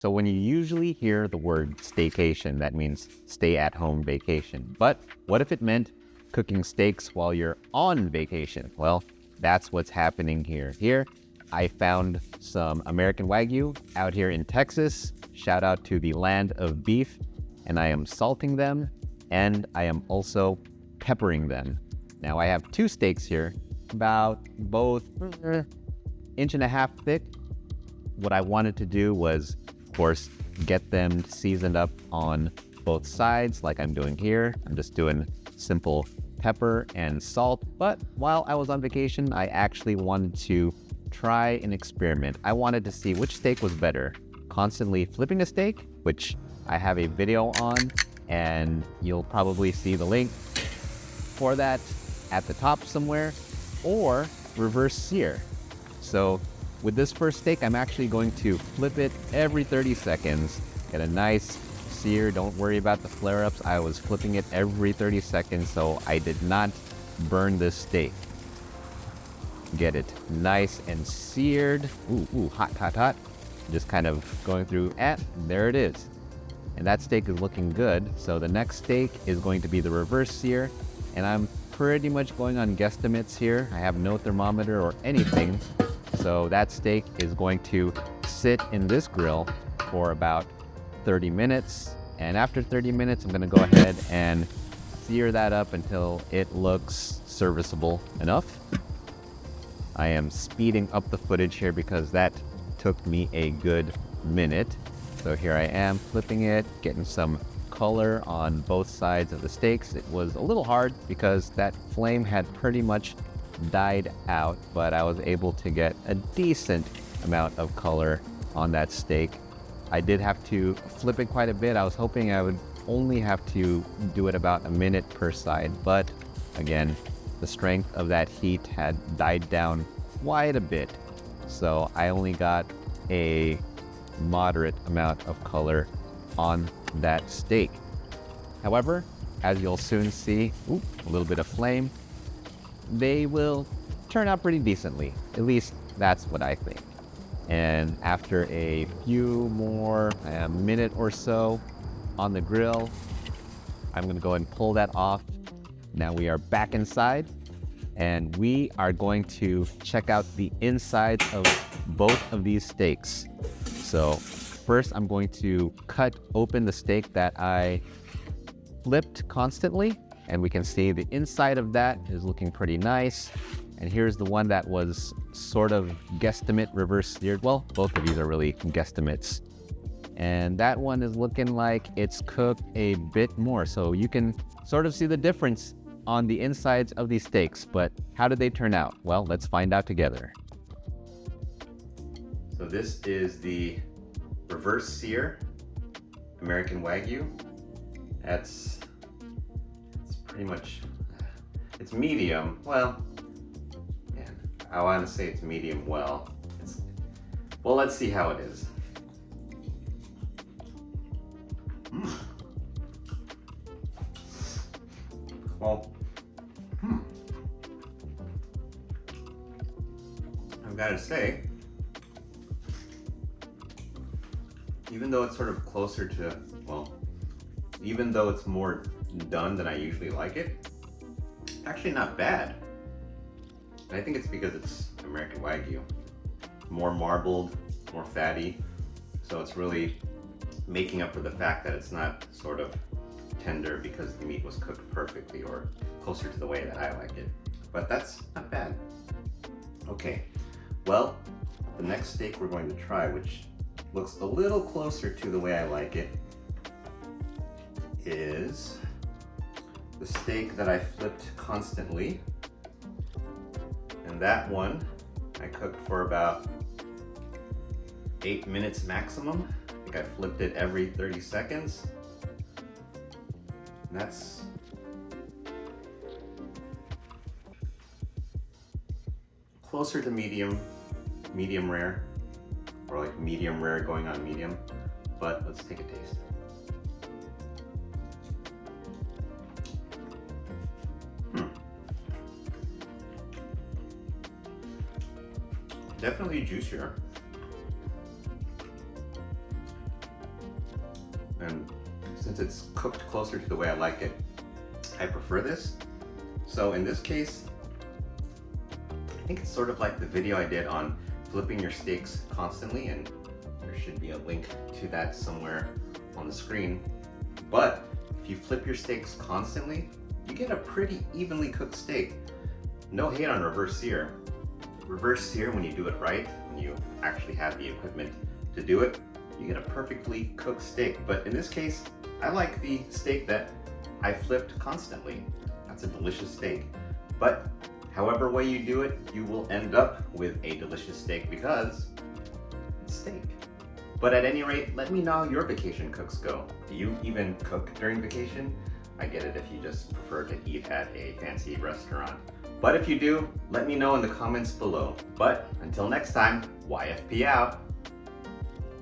So when you usually hear the word staycation, that means stay at home vacation. But what if it meant cooking steaks while you're on vacation? Well, that's what's happening here. Here, I found some American Wagyu out here in Texas. Shout out to the land of beef. And I am salting them, and I am also peppering them. Now I have two steaks here, about both 1.5 inches thick. What I wanted to do was, of course, get them seasoned up on both sides like I'm doing here. I'm just doing simple pepper and salt. But while I was on vacation, I actually wanted to try an experiment. I wanted to see which steak was better. Constantly flipping a steak, which I have a video on, and you'll probably see the link for that at the top somewhere, or reverse sear. So with this first steak, I'm actually going to flip it every 30 seconds, get a nice sear. Don't worry about the flare-ups. I was flipping it every 30 seconds, so I did not burn this steak. Get it nice and seared. Ooh, hot, hot, hot. Just kind of going through, and there it is. And that steak is looking good. So the next steak is going to be the reverse sear, and I'm pretty much going on guesstimates here. I have no thermometer or anything. So that steak is going to sit in this grill for about 30 minutes. And after 30 minutes, I'm gonna go ahead and sear that up until it looks serviceable enough. I am speeding up the footage here because that took me a good minute. So here I am flipping it, getting some color on both sides of the steaks. It was a little hard because that flame had pretty much died out, but I was able to get a decent amount of color on that steak. I did have to flip it quite a bit. I was hoping I would only have to do it about a minute per side, but again, the strength of that heat had died down quite a bit. So I only got a moderate amount of color on that steak. However, as you'll soon see, a little bit of flame, they will turn out pretty decently. At least that's what I think. And after a few more, a minute or so on the grill, I'm gonna go ahead and pull that off. Now we are back inside, and we are going to check out the insides of both of these steaks. So first, I'm going to cut open the steak that I flipped constantly, and we can see the inside of that is looking pretty nice. And here's the one that was sort of guesstimate reverse seared. Well, both of these are really guesstimates. And that one is looking like it's cooked a bit more. So you can sort of see the difference on the insides of these steaks. But how did they turn out? Well, let's find out together. So this is the reverse sear American Wagyu. It's pretty much, it's medium. Well, man, I want to say it's medium well. Well, let's see how it is. Well, I've got to say, even though it's sort of closer to, well, even though it's more done than I usually like it, actually not bad. And I think it's because it's American Wagyu. More marbled, more fatty. So it's really making up for the fact that it's not sort of tender because the meat was cooked perfectly or closer to the way that I like it. But that's not bad. Okay, well, the next steak we're going to try, which looks a little closer to the way I like it, is the steak that I flipped constantly. And that one I cooked for about 8 minutes maximum. I think I flipped it every 30 seconds. And that's closer to medium rare, or like medium rare going on medium. But let's take a taste. Definitely juicier. and since it's cooked closer to the way I like it, I prefer this. So in this case, I think it's sort of like the video I did on flipping your steaks constantly, and there should be a link to that somewhere on the screen. But if you flip your steaks constantly, you get a pretty evenly cooked steak. No hate on reverse sear. Reverse sear, when you do it right, when you actually have the equipment to do it, you get a perfectly cooked steak. But in this case, I like the steak that I flipped constantly. That's a delicious steak. But however way you do it, you will end up with a delicious steak because it's steak. But at any rate, let me know how your vacation cooks go. Do you even cook during vacation? I get it if you just prefer to eat at a fancy restaurant. But if you do, let me know in the comments below. But until next time, YFP out.